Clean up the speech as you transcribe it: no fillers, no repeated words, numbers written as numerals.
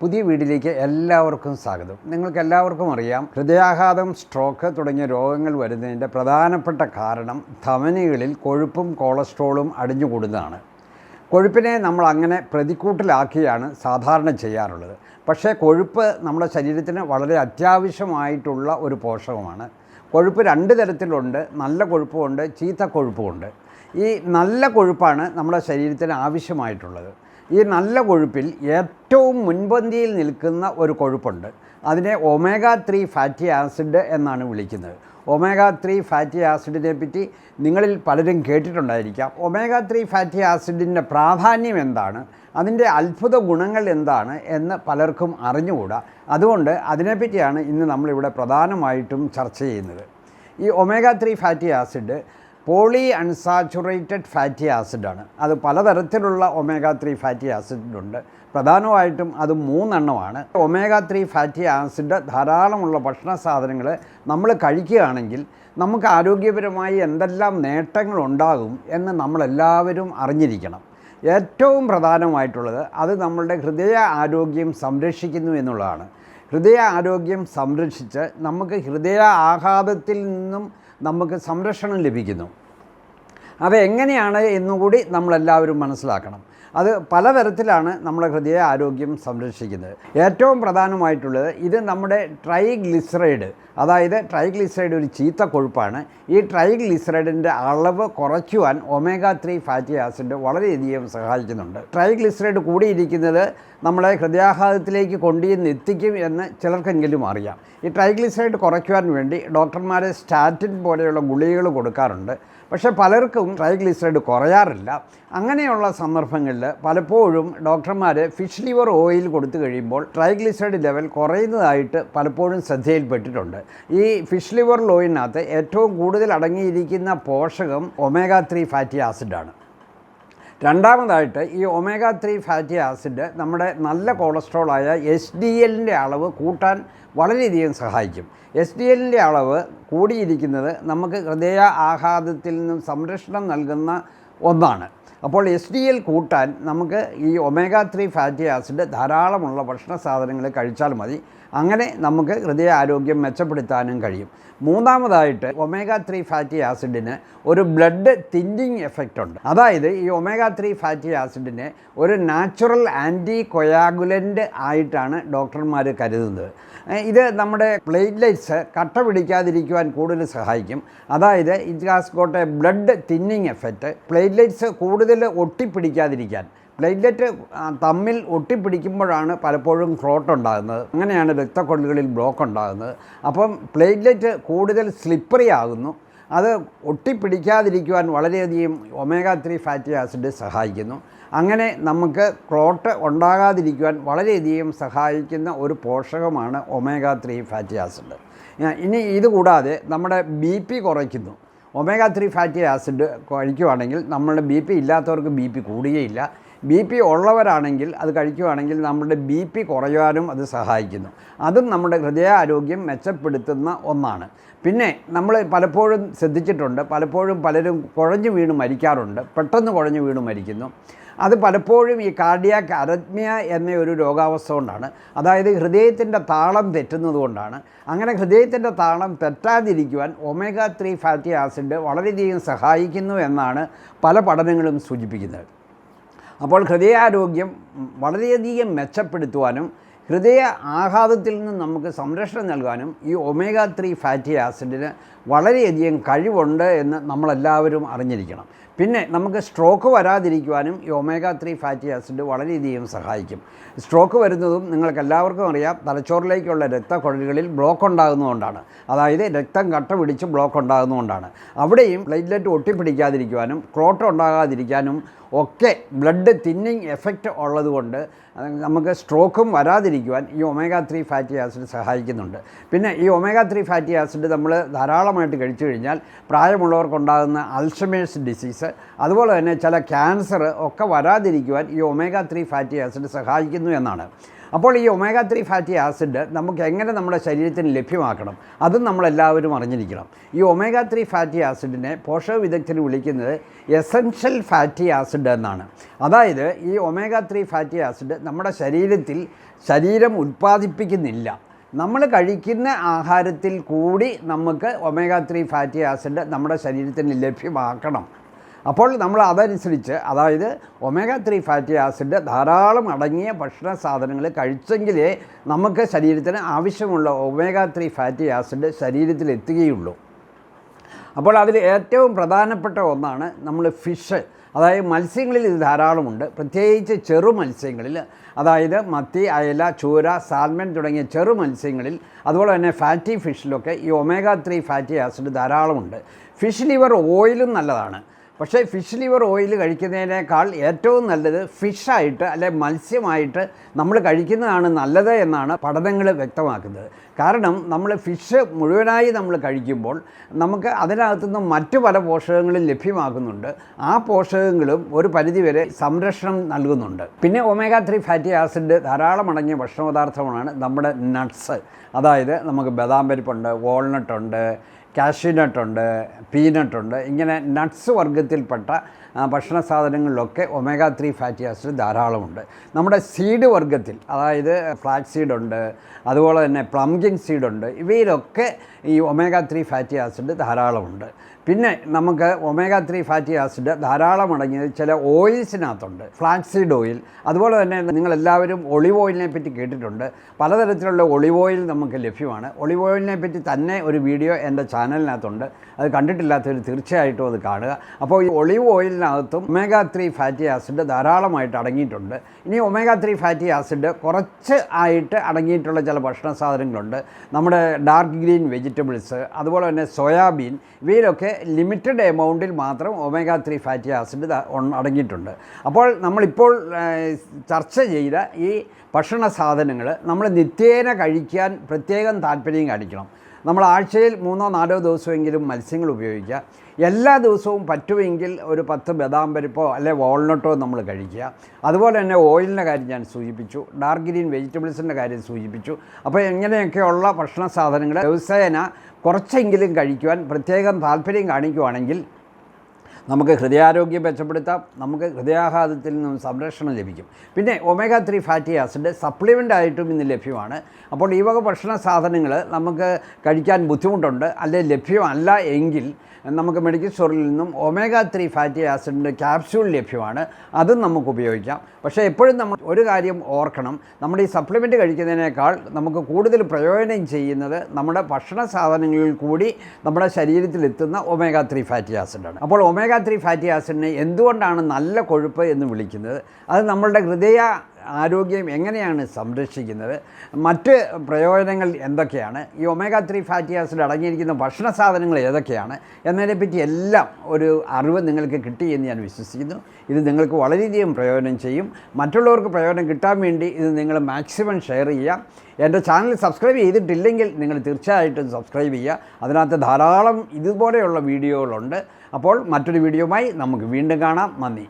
പുതിയ വീഡിയോയിലേക്ക് എല്ലാവർക്കും സ്വാഗതം. നിങ്ങൾക്കെല്ലാവർക്കും അറിയാം, ഹൃദയാഘാതം, സ്ട്രോക്ക് തുടങ്ങിയ രോഗങ്ങൾ വരുന്നതിൻ്റെ പ്രധാനപ്പെട്ട കാരണം ധമനികളിൽ കൊഴുപ്പും കൊളസ്ട്രോളും അടിഞ്ഞുകൂടുന്നതാണ്. കൊഴുപ്പിനെ നമ്മൾ അങ്ങനെ പ്രതിക്കൂട്ടിലാക്കിയാണ് സാധാരണ ചെയ്യാറുള്ളത്. പക്ഷേ കൊഴുപ്പ് നമ്മുടെ ശരീരത്തിന് വളരെ അത്യാവശ്യമായിട്ടുള്ള ഒരു പോഷകമാണ്. കൊഴുപ്പ് രണ്ട് തരത്തിലുണ്ട്. നല്ല കൊഴുപ്പുമുണ്ട്, ചീത്ത കൊഴുപ്പുമുണ്ട്. ഈ നല്ല കൊഴുപ്പാണ് നമ്മുടെ ശരീരത്തിന് ആവശ്യമായിട്ടുള്ളത്. ഈ നല്ല കൊഴുപ്പിൽ ഏറ്റവും മുൻപന്തിയിൽ നിൽക്കുന്ന ഒരു കൊഴുപ്പുണ്ട്. അതിനെ ഒമേഗ-3 ഫാറ്റി ആസിഡ് എന്നാണ് വിളിക്കുന്നത്. ഒമേഗ-3 ഫാറ്റി ആസിഡിനെ പറ്റി നിങ്ങളിൽ പലരും കേട്ടിട്ടുണ്ടായിരിക്കാം. ഒമേഗ-3 ഫാറ്റി ആസിഡിൻ്റെ പ്രാധാന്യം എന്താണ്, അതിൻ്റെ അത്ഭുത ഗുണങ്ങൾ എന്താണ് എന്ന് പലർക്കും അറിഞ്ഞുകൂടാ. അതുകൊണ്ട് അതിനെപ്പറ്റിയാണ് ഇന്ന് നമ്മളിവിടെ പ്രധാനമായിട്ടും ചർച്ച ചെയ്യുന്നത്. ഈ omega three fatty acid poly unsaturated fatty ആസിഡാണ്. അത് പലതരത്തിലുള്ള ഒമേഗ-3 ഫാറ്റി ആസിഡുണ്ട്. പ്രധാനമായിട്ടും അത് 3 എണ്ണമാണ്. ഒമേഗ-3 ഫാറ്റി ആസിഡ് ധാരാളമുള്ള ഭക്ഷണ സാധനങ്ങൾ നമ്മൾ കഴിക്കുകയാണെങ്കിൽ നമുക്ക് ആരോഗ്യപരമായി എന്തെല്ലാം നേട്ടങ്ങളുണ്ടാകും എന്ന് നമ്മളെല്ലാവരും അറിഞ്ഞിരിക്കണം. ഏറ്റവും പ്രധാനമായിട്ടുള്ളത് അത് നമ്മളുടെ ഹൃദയ ആരോഗ്യം സംരക്ഷിക്കുന്നു എന്നുള്ളതാണ്. ഹൃദയ ആരോഗ്യം സംരക്ഷിച്ച് നമുക്ക് ഹൃദയ ആഘാതത്തിൽ നിന്നും നമുക്ക് സംരക്ഷണം ലഭിക്കുന്നു. അത് എങ്ങനെയാണ് എന്നുകൂടി നമ്മളെല്ലാവരും മനസ്സിലാക്കണം. അത് പലതരത്തിലാണ് നമ്മുടെ ഹൃദയ ആരോഗ്യം സംരക്ഷിക്കുന്നത്. ഏറ്റവും പ്രധാനമായിട്ടുള്ളത് ഇത് നമ്മുടെ ട്രൈഗ്ലിസറൈഡ്, അതായത് ട്രൈഗ്ലിസറൈഡ് ഒരു ചീത്ത കൊഴുപ്പാണ്. ഈ ട്രൈഗ്ലിസറൈഡിൻ്റെ അളവ് കുറയ്ക്കുവാൻ ഒമേഗ-3 ഫാറ്റി ആസിഡ് വളരെയധികം സഹായിക്കുന്നുണ്ട്. ട്രൈഗ്ലിസറൈഡ് കൂടിയിരിക്കുന്നത് നമ്മളെ ഹൃദയാഘാതത്തിലേക്ക് എത്തിക്കും എന്ന് ചിലർക്കെങ്കിലും അറിയാം. ഈ ട്രൈഗ്ലിസറൈഡ് കുറയ്ക്കുവാൻ വേണ്ടി ഡോക്ടർമാർ സ്റ്റാറ്റിൻ പോലെയുള്ള ഗുളികകൾ കൊടുക്കാറുണ്ട്. പക്ഷേ പലർക്കും ട്രൈഗ്ലിസറൈഡ് കുറയാറില്ല. അങ്ങനെയുള്ള സന്ദർഭങ്ങളിൽ പലപ്പോഴും ഡോക്ടർമാർ ഫിഷ് ലിവർ ഓയിൽ കൊടുത്തു കഴിയുമ്പോൾ ട്രൈഗ്ലിസറൈഡ് ലെവൽ കുറയുന്നതായിട്ട് പലപ്പോഴും ശ്രദ്ധയിൽപ്പെട്ടിട്ടുണ്ട്. ഈ ഫിഷ് ലിവർ ഓയിലിനകത്ത് ഏറ്റവും കൂടുതൽ അടങ്ങിയിരിക്കുന്ന പോഷകം ഒമേഗ-3 ഫാറ്റി ആസിഡാണ്. രണ്ടാമതായിട്ട് ഈ ഒമേഗ-3 ഫാറ്റി ആസിഡ് നമ്മുടെ നല്ല കൊളസ്ട്രോളായ HDLൻ്റെ അളവ് കൂട്ടാൻ വളരെയധികം സഹായിക്കും. HDLൻ്റെ അളവ് കൂടിയിരിക്കുന്നത് നമുക്ക് ഹൃദയ ആഘാതത്തിൽ നിന്നും സംരക്ഷണം നൽകുന്ന ഒന്നാണ്. അപ്പോൾ HDL കൂട്ടാൻ നമുക്ക് ഈ ഒമേഗ-3 ഫാറ്റി ആസിഡ് ധാരാളമുള്ള ഭക്ഷണ സാധനങ്ങൾ കഴിച്ചാൽ മതി. അങ്ങനെ നമുക്ക് ഹൃദയ ആരോഗ്യം മെച്ചപ്പെടുത്താനും കഴിയും. മൂന്നാമതായിട്ട് ഒമേഗ-3 ഫാറ്റി ആസിഡിന് ഒരു ബ്ലഡ് തിന്നിങ് എഫക്റ്റ് ഉണ്ട്. അതായത് ഈ ഒമേഗ-3 ഫാറ്റി ആസിഡിനെ ഒരു നാച്ചുറൽ ആൻറ്റി കൊയാഗുലൻ്റ് ആയിട്ടാണ് ഡോക്ടർമാർ കരുതുന്നത്. ഇത് നമ്മുടെ പ്ലേറ്റ്ലെറ്റ്സ് കട്ട പിടിക്കാതിരിക്കുവാൻ കൂടുതൽ സഹായിക്കും. അതായത് it has got A blood thinning effect. Platelets കൂടുതൽ ഒട്ടിപ്പിടിക്കാതിരിക്കാൻ, പ്ലേറ്റ്ലെറ്റ് തമ്മിൽ ഒട്ടിപ്പിടിക്കുമ്പോഴാണ് പലപ്പോഴും ക്ലോട്ട് ഉണ്ടാകുന്നത്. അങ്ങനെയാണ് രക്തക്കൊള്ളുകളിൽ ബ്ലോക്ക് ഉണ്ടാകുന്നത്. അപ്പം പ്ലേറ്റ്ലെറ്റ് കൂടുതൽ സ്ലിപ്പറി ആകുന്നു. അത് ഒട്ടിപ്പിടിക്കാതിരിക്കുവാൻ വളരെയധികം ഒമേഗ-3 ഫാറ്റി ആസിഡ് സഹായിക്കുന്നു. അങ്ങനെ നമുക്ക് ക്ലോട്ട് ഉണ്ടാകാതിരിക്കുവാൻ വളരെയധികം സഹായിക്കുന്ന ഒരു പോഷകമാണ് ഒമേഗ-3 ഫാറ്റി ആസിഡ്. ഇനി ഇതുകൂടാതെ നമ്മുടെ BP കുറയ്ക്കുന്നു. ഒമേഗ-3 ഫാറ്റി ആസിഡ് കഴിക്കുകയാണെങ്കിൽ നമ്മളുടെ BP ഇല്ലാത്തവർക്ക് BP കൂടുകയില്ല. BP ഉള്ളവരാണെങ്കിൽ അത് കഴിക്കുകയാണെങ്കിൽ നമ്മുടെ BP കുറയാനും അത് സഹായിക്കുന്നു. അതും നമ്മുടെ ഹൃദയാരോഗ്യം മെച്ചപ്പെടുത്തുന്ന ഒന്നാണ്. പിന്നെ നമ്മൾ പലപ്പോഴും ശ്രദ്ധിച്ചിട്ടുണ്ട്, പലപ്പോഴും പലരും കുഴഞ്ഞു വീണ് മരിക്കാറുണ്ട്. പെട്ടെന്ന് കുഴഞ്ഞു വീണ് മരിക്കുന്നു. അത് പലപ്പോഴും ഈ കാർഡിയാക് അരത്മിയ എന്ന ഒരു രോഗാവസ്ഥ കൊണ്ടാണ്. അതായത് ഹൃദയത്തിൻ്റെ താളം തെറ്റുന്നത് കൊണ്ടാണ്. അങ്ങനെ ഹൃദയത്തിൻ്റെ താളം തെറ്റാതിരിക്കുവാൻ ഒമേഗ-3 ഫാറ്റി ആസിഡ് വളരെയധികം സഹായിക്കുന്നു എന്നാണ് പല പഠനങ്ങളും സൂചിപ്പിക്കുന്നത്. അപ്പോൾ ഹൃദയാരോഗ്യം വളരെയധികം മെച്ചപ്പെടുത്തുവാനും ഹൃദയ ആഘാതത്തിൽ നിന്ന് നമുക്ക് സംരക്ഷണം നൽകാനും ഈ ഒമേഗ-3 ഫാറ്റി ആസിഡിന് വളരെയധികം കഴിവുണ്ട് എന്ന് നമ്മളെല്ലാവരും അറിഞ്ഞിരിക്കണം. പിന്നെ നമുക്ക് സ്ട്രോക്ക് വരാതിരിക്കുവാനും ഈ ഒമേഗ-3 ഫാറ്റി ആസിഡ് വളരെയധികം സഹായിക്കും. സ്ട്രോക്ക് വരുന്നതും നിങ്ങൾക്കെല്ലാവർക്കും അറിയാം, തലച്ചോറിലേക്കുള്ള രക്തക്കൊഴലുകളിൽ ബ്ലോക്ക് ഉണ്ടാകുന്നതുകൊണ്ടാണ്. അതായത് രക്തം കട്ട പിടിച്ച് ബ്ലോക്ക് ഉണ്ടാകുന്നതുകൊണ്ടാണ്. അവിടെയും പ്ലേറ്റ്ലെറ്റ് ഒട്ടിപ്പിടിക്കാതിരിക്കുവാനും ക്ലോട്ട് ഉണ്ടാകാതിരിക്കാനും ഒക്കെ ബ്ലഡ് തിന്നിങ് എഫക്റ്റ് ഉള്ളതുകൊണ്ട് നമുക്ക് സ്ട്രോക്കും വരാതിരിക്കുവാൻ ഈ ഒമേഗ-3 ഫാറ്റി ആസിഡ് സഹായിക്കുന്നുണ്ട്. പിന്നെ ഈ ഒമേഗ-3 ഫാറ്റി ആസിഡ് നമ്മൾ ധാരാളമായിട്ട് കഴിച്ചു കഴിഞ്ഞാൽ പ്രായമുള്ളവർക്കുണ്ടാകുന്ന അൾസമേഴ്സ് ഡിസീസ്, അതുപോലെ തന്നെ ചില ക്യാൻസർ ഒക്കെ വരാതിരിക്കുവാൻ ഈ ഒമേഗ-3 ഫാറ്റി ആസിഡ് സഹായിക്കുന്നു എന്നാണ്. അപ്പോൾ ഈ omega-3 ഫാറ്റി ആസിഡ് നമുക്ക് എങ്ങനെ നമ്മുടെ ശരീരത്തിന് ലഭ്യമാക്കണം അതും നമ്മളെല്ലാവരും അറിഞ്ഞിരിക്കണം. ഈ omega-3 ഫാറ്റി ആസിഡിനെ പോഷക വിദഗ്ധർ വിളിക്കുന്നത് എസൻഷ്യൽ ഫാറ്റി ആസിഡ് എന്നാണ്. അതായത് ഈ omega-3 ഫാറ്റി ആസിഡ് നമ്മുടെ ശരീരം ഉൽപ്പാദിപ്പിക്കുന്നില്ല. നമ്മൾ കഴിക്കുന്ന ആഹാരത്തിൽ കൂടി നമുക്ക് omega-3 ഫാറ്റി ആസിഡ് നമ്മുടെ ശരീരത്തിന് ലഭ്യമാക്കണം. അപ്പോൾ നമ്മൾ അതനുസരിച്ച്, അതായത് omega-3 ഫാറ്റി ആസിഡ് ധാരാളം അടങ്ങിയ ഭക്ഷണ സാധനങ്ങൾ കഴിച്ചെങ്കിലേ നമുക്ക് ശരീരത്തിന് ആവശ്യമുള്ള omega-3 ഫാറ്റി ആസിഡ് ശരീരത്തിൽ എത്തുകയുള്ളൂ. അപ്പോൾ അതിൽ ഏറ്റവും പ്രധാനപ്പെട്ട ഒന്നാണ് നമ്മൾ ഫിഷ്, അതായത് മത്സ്യങ്ങളിൽ ഇത് ധാരാളമുണ്ട്. പ്രത്യേകിച്ച് ചെറു മത്സ്യങ്ങളിൽ, അതായത് മത്തി, അയല, ചൂര, സാൽമൺ തുടങ്ങിയ ചെറു മത്സ്യങ്ങളിൽ, അതുപോലെ തന്നെ ഫാറ്റി ഫിഷിലൊക്കെ ഈ omega-3 ഫാറ്റി ആസിഡ് ധാരാളമുണ്ട്. ഫിഷ് ലിവർ ഓയിലും നല്ലതാണ്. പക്ഷേ ഫിഷ് ലിവർ ഓയിൽ കഴിക്കുന്നതിനേക്കാൾ ഏറ്റവും നല്ലത് ഫിഷായിട്ട് അല്ലെ മത്സ്യമായിട്ട് നമ്മൾ കഴിക്കുന്നതാണ് നല്ലത് എന്നാണ് പഠനങ്ങൾ വ്യക്തമാക്കുന്നത്. കാരണം നമ്മൾ ഫിഷ് മുഴുവനായി നമ്മൾ കഴിക്കുമ്പോൾ നമുക്ക് അതിനകത്തുനിന്ന് മറ്റു പല പോഷകങ്ങളും ലഭ്യമാക്കുന്നുണ്ട്. ആ പോഷകങ്ങളും ഒരു പരിധിവരെ സംരക്ഷണം നൽകുന്നുണ്ട്. പിന്നെ omega-3 ഫാറ്റി ആസിഡ് ധാരാളം അടങ്ങിയ ഭക്ഷണപദാർത്ഥമാണ് നമ്മുടെ നട്ട്സ്. അതായത് നമുക്ക് ബദാം പരിപ്പുണ്ട്, വാൾനട്ടുണ്ട്, കാഷ്യൂനട്ടുണ്ട്, പീനട്ടുണ്ട്. ഇങ്ങനെ നട്ട്സ് വർഗ്ഗത്തിൽപ്പെട്ട ഭക്ഷണ സാധനങ്ങളിലൊക്കെ omega-3 ഫാറ്റി ആസിഡ് ധാരാളമുണ്ട്. നമ്മുടെ സീഡ് വർഗ്ഗത്തിൽ, അതായത് ഫ്ലാക്സ് സീഡുണ്ട്, അതുപോലെ തന്നെ പ്ലംകിൻ സീഡുണ്ട്. ഇവയിലൊക്കെ ഈ omega-3 ഫാറ്റി ആസിഡ് ധാരാളമുണ്ട്. പിന്നെ നമുക്ക് omega-3 ഫാറ്റി ആസിഡ് ധാരാളം അടങ്ങിയത് ചില ഓയിൽസിനകത്തുണ്ട്. ഫ്ലാക്സ് സീഡ് ഓയിൽ, അതുപോലെ തന്നെ നിങ്ങളെല്ലാവരും ഒളിവ് ഓയിലിനെ പറ്റി കേട്ടിട്ടുണ്ട്. പലതരത്തിലുള്ള ഒളിവ് ഓയിൽ നമുക്ക് ലഭ്യമാണ്. ഒളിവ് ഓയിലിനെ പറ്റി തന്നെ ഒരു വീഡിയോ എൻ്റെ ചാനലിനകത്തുണ്ട്. അത് കണ്ടിട്ടില്ലാത്തവർ തീർച്ചയായിട്ടും അത് കാണുക. അപ്പോൾ ഈ ഒളിവ് ഓയിലിനകത്തും omega-3 ഫാറ്റി ആസിഡ് ധാരാളമായിട്ട് അടങ്ങിയിട്ടുണ്ട്. ഇനി omega-3 ഫാറ്റി ആസിഡ് കുറച്ച് ആയിട്ട് അടങ്ങിയിട്ടുള്ള ചില ഭക്ഷണ സാധനങ്ങളുണ്ട്. നമ്മുടെ ഡാർക്ക് ഗ്രീൻ വെജിറ്റബിൾസ്, അതുപോലെ തന്നെ സോയാബീൻ, ഇവയിലൊക്കെ ലിമിറ്റഡ് എമൗണ്ടിൽ മാത്രം omega-3 ഫാറ്റി ആസിഡ് അടങ്ങിയിട്ടുണ്ട്. അപ്പോൾ നമ്മളിപ്പോൾ ചർച്ച ചെയ്ത ഈ ഭക്ഷണ സാധനങ്ങൾ നമ്മൾ നിത്യേന കഴിക്കാൻ പ്രത്യേകം താല്പര്യം കാണിക്കണം. നമ്മൾ ആഴ്ചയിൽ 3-4 ദിവസമെങ്കിലും മത്സ്യങ്ങൾ ഉപയോഗിക്കുക. എല്ലാ ദിവസവും പറ്റുമെങ്കിൽ ഒരു 10 ബദാം പരിപ്പോ അല്ലെ വാൾനട്ടോ നമ്മൾ കഴിക്കുക. അതുപോലെ തന്നെ ഓയിലിൻ്റെ കാര്യം ഞാൻ സൂചിപ്പിച്ചു, ഡാർക്ക് ഗ്രീൻ വെജിറ്റബിൾസിൻ്റെ കാര്യം സൂചിപ്പിച്ചു. അപ്പോൾ ഇങ്ങനെയൊക്കെയുള്ള ഭക്ഷണ സാധനങ്ങൾ ദിവസേന കുറച്ചെങ്കിലും കഴിക്കുവാൻ പ്രത്യേകം താല്പര്യം കാണിക്കുവാണെങ്കിൽ നമുക്ക് ഹൃദയാരോഗ്യം മെച്ചപ്പെടുത്താം, നമുക്ക് ഹൃദയാഘാതത്തിൽ നിന്നും സംരക്ഷണം ലഭിക്കും. പിന്നെ omega-3 ഫാറ്റി ആസിഡ് സപ്ലിമെൻ്റ് ആയിട്ടും ഇന്ന് ലഭ്യമാണ്. അപ്പോൾ ഈ വക ഭക്ഷണ സാധനങ്ങൾ നമുക്ക് കഴിക്കാൻ ബുദ്ധിമുട്ടുണ്ട്, അല്ലെങ്കിൽ ലഭ്യമല്ല എങ്കിൽ നമുക്ക് മെഡിക്കൽ സ്റ്റോറിൽ നിന്നും omega-3 ഫാറ്റി ആസിഡിൻ്റെ ക്യാപ്സ്യൂൾ ലഭ്യമാണ്. അതും നമുക്ക് ഉപയോഗിക്കാം. പക്ഷേ എപ്പോഴും നമ്മൾ ഒരു കാര്യം ഓർക്കണം, നമ്മുടെ ഈ സപ്ലിമെൻറ്റ് കഴിക്കുന്നതിനേക്കാൾ നമുക്ക് കൂടുതൽ പ്രയോജനം ചെയ്യുന്നത് നമ്മുടെ ഭക്ഷണ സാധനങ്ങളിൽ കൂടി നമ്മുടെ ശരീരത്തിലെത്തുന്ന omega-3 ഫാറ്റി ആസിഡാണ്. അപ്പോൾ omega-3 ഫാറ്റി ആസിഡിനെ എന്തുകൊണ്ടാണ് നല്ല കൊഴുപ്പ് എന്ന് വിളിക്കുന്നത്? അത് നമ്മളുടെ ആരോഗ്യം എങ്ങനെയാണ് സംരക്ഷിക്കുന്നത്, മറ്റ് പ്രയോജനങ്ങൾ എന്തൊക്കെയാണ്, ഈ omega-3 ഫാറ്റി ആസിഡ് അടങ്ങിയിരിക്കുന്ന ഭക്ഷണ സാധനങ്ങൾ ഏതൊക്കെയാണ് എന്നതിനെപ്പറ്റി എല്ലാം ഒരു അറിവ് നിങ്ങൾക്ക് കിട്ടി എന്ന് ഞാൻ വിശ്വസിക്കുന്നു. ഇത് നിങ്ങൾക്ക് വളരെയധികം പ്രയോജനം ചെയ്യും. മറ്റുള്ളവർക്ക് പ്രയോജനം കിട്ടാൻ വേണ്ടി ഇത് നിങ്ങൾ മാക്സിമം ഷെയർ ചെയ്യുക. എൻ്റെ ചാനൽ സബ്സ്ക്രൈബ് ചെയ്തിട്ടില്ലെങ്കിൽ നിങ്ങൾ തീർച്ചയായിട്ടും സബ്സ്ക്രൈബ് ചെയ്യുക. അതിനകത്ത് ധാരാളം ഇതുപോലെയുള്ള വീഡിയോകളുണ്ട്. അപ്പോൾ മറ്റൊരു വീഡിയോയുമായി നമുക്ക് വീണ്ടും കാണാം. നന്ദി.